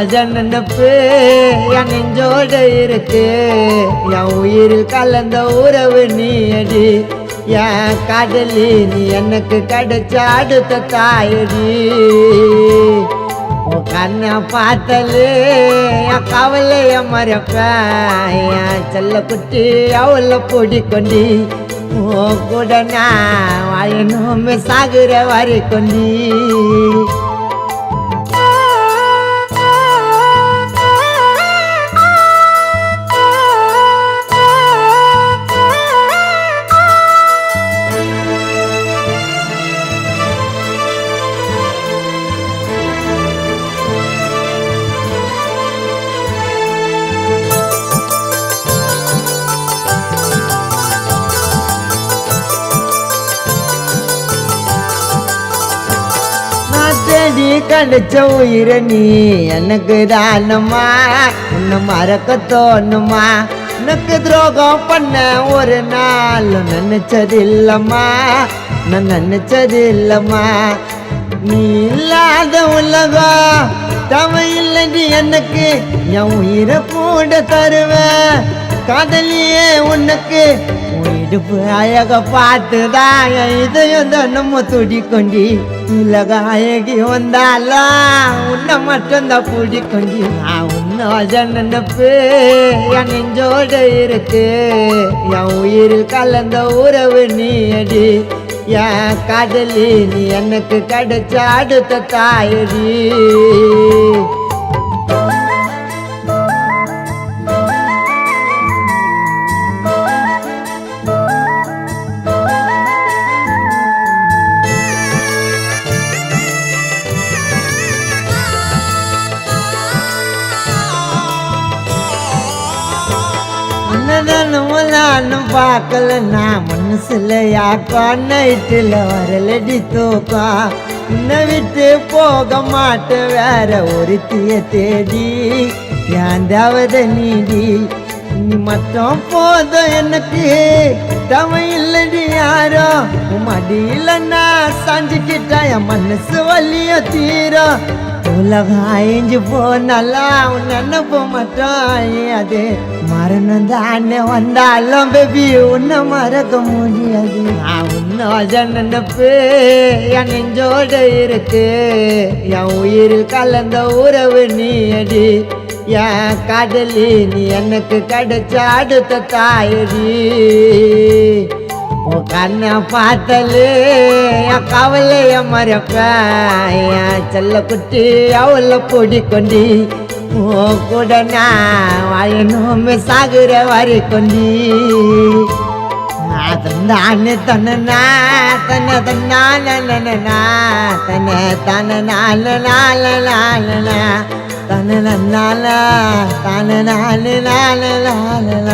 நினப்பு என் நெஞ்சோட இருக்கு. என் உயிரில் கலந்த உறவு நீ அடி. என் காதலி நீ எனக்கு கிடைச்ச அடுத்த தாயடி. உன் கண்ணை பார்த்தாலே என் கவலைய மறப்பேன். என் செல்ல குட்டி அவளை பொடிக்கொண்டி உன் கூட நான் வாழணுமே சாகுற வரைக்கொண்டி. தேடி கிடைச்ச உயிர நீ எனக்கு தானம்மா. உன்னை மறக்க தோணுமா? உனக்கு துரோகம் பண்ண ஒரு நாள் நினைச்சது இல்லம்மா. நான் நினைச்சது இல்லம்மா. நீ இல்லாத உலகம் தவ இல்லடி எனக்கு. என் உயிரை கூட தருவேன் காதலியே உனக்கு. இடுப்பு அழக பார்த்துதான் இதையும் நம்ம துடிக்கொண்டி. உலக அழகி வந்தாலும் உன்னை மட்டும்தான் பிடிக்கொண்டி. நான் உன்னோட நினப்பு என் நெஞ்சோட இருக்கு. என் உயிரில் கலந்த உறவு நீ அடி. என் காதலி நீ எனக்கு கிடைச்ச அடுத்த தாயடி. நானும் பார்க்கல நான் மனசுல யாக்கோ நைட்டுல வரலடி தூக்கம். உன்னை விட்டு போக மாட்டேன் வேற ஒருத்திய தேடி. என் தேவத நீடி நீ மட்டும் போதும் எனக்கு. தவ இல்லடி யாரோ மடியில நான் சாஞ்சிக்கிட்டா என் மனசு வலிய தீரும். உலகம் அழிஞ்சு போனாலும் உன் நினைப்பு மட்டும் அது. மரணம் தானே வந்தாலும் பேபி உன்னை மறக்க முடியாது. நான் உன்னோட நினப்பு என் நெஞ்சோட இருக்கு. என் உயிரில் கலந்த உறவு நீ அடி. என் காதலி நீ எனக்கு கிடைச்ச அடுத்த தாயடி. உன் கண்ணை பார்த்தாலே என் கவலைய மறப்பேன். என் செல்ல குட்டி அவளை பொடிக்கொண்டி உன் கூட நான் வாழணுமே சாகுற வரைக்கொண்டி. தன்னானே தன்னா தன்ன தன்னால தன்ன தன நால நால நால தன நால தன நால நால நால.